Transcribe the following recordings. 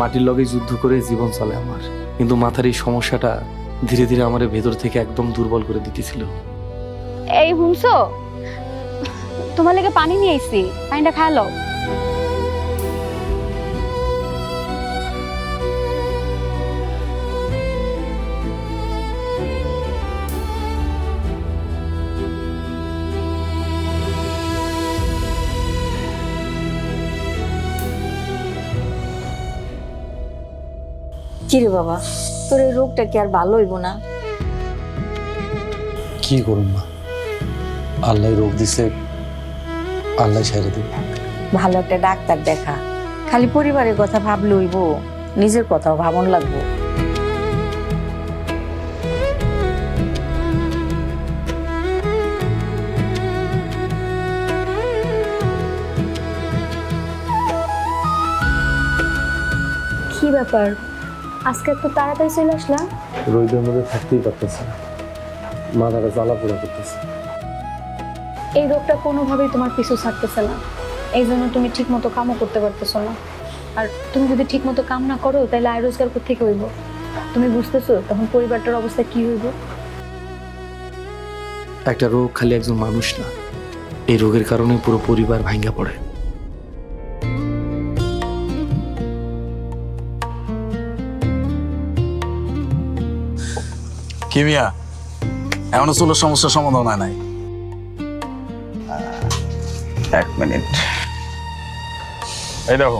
মাটির লগে যুদ্ধ করে জীবন চলে আমার, কিন্তু মাথার এই সমস্যাটা ধীরে ধীরে আমার ভেতর থেকে একদম দুর্বল করে দিতেছিল। এই হুমসো, তোমার লেগে পানি নিয়ে আইছি, পানিটা খায় লও। কিরে বাবা, তোর এই রোগটা কি আর ভালো হইব না? কি করুন মা, আল্লাহ রোগ দিছে, আল্লাহ ছেড়ে দিন। ভালো একটা ডাক্তার দেখা। খালি পরিবারের কথা ভাবলে হইব, নিজের কথাও ভাবন লাগবো। কি ব্যাপার, আজকে একটু তাড়াতাড়ি চলে আসলাম? রোদের মধ্যে থাকতেই পারতেছে না, মাথাটা জ্বালা পোড়া করতেছে। এই রোগটা কোনোভাবেই তোমার পিছু ছাড়তেছে না, এই জন্য তুমি ঠিক মতো কামও করতে পারতেছো না। আর তুমি যদি ঠিক মতো কাম না করো তাহলে আয় রোজগার কোত্থেকে হইব? তুমি বুঝতেছো তখন পরিবারটার অবস্থা কি হইব? একটা রোগ খালি একজন মানুষ না, এই রোগের কারণে পুরো পরিবার ভাঙ্গা পড়ে। কি মিয়া, এখনো চুলোর সমস্যার সমাধান হয় নাই? এক মিনিট, এই দেখো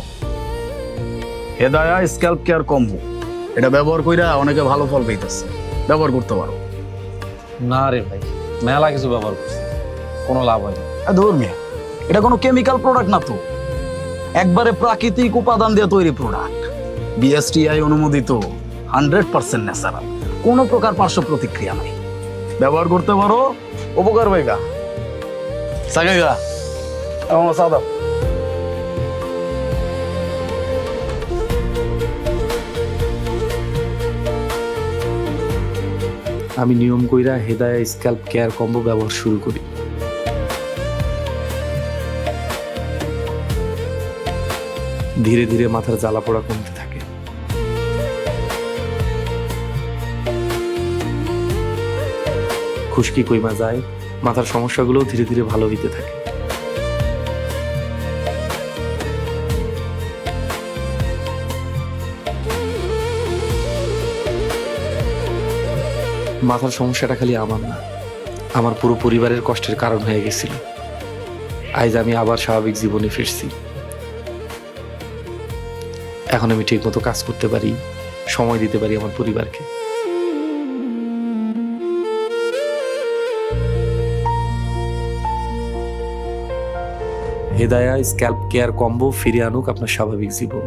হেদায়া স্ক্যাল্প কেয়ার কম্বো, এটা ব্যবহার কইরা অনেকে ভালো ফল পেইতেছে, ব্যবহার করতে পারো। না রে ভাই, মেলা কিছু ব্যবহার করছি, কোনো লাভ হয় না। ধর মিয়া, এটা কোনো কেমিক্যাল প্রোডাক্ট না তো, একবারে প্রাকৃতিক উপাদান দিয়ে তৈরি প্রোডাক্ট, বিএসটিআই অনুমোদিত, 100% ন্যাচারাল, কোনো প্রকার পার্শ্ব প্রতিক্রিয়া নাই। ব্যবহার করতে পারো, উপকার পাইবা। সাগেগা আমার সাদা আমি নিয়ম কইরা হেদায়া স্ক্যাল্প কেয়ার কম্বো ব্যবহার শুরু করি। ধীরে ধীরে মাথার জ্বালা পোড়া কমতে থাকে। খুশকি কইমা যায়, মাথার সমস্যাগুলো ধীরে ধীরে ভালো হইতে থাকে। মাথার সমস্যাটা খালি আমার না, আমার পুরো পরিবারের কষ্টের কারণ হয়ে গেছিল। আজ আমি আবার স্বাভাবিক জীবনে ফিরছি। এখন আমি ঠিক মতো কাজ করতে পারি, সময় দিতে পারি আমার পরিবারকে। হেদায়া স্ক্যাল্প কেয়ার কম্বো ফিরে আনুক আপনার স্বাভাবিক জীবন।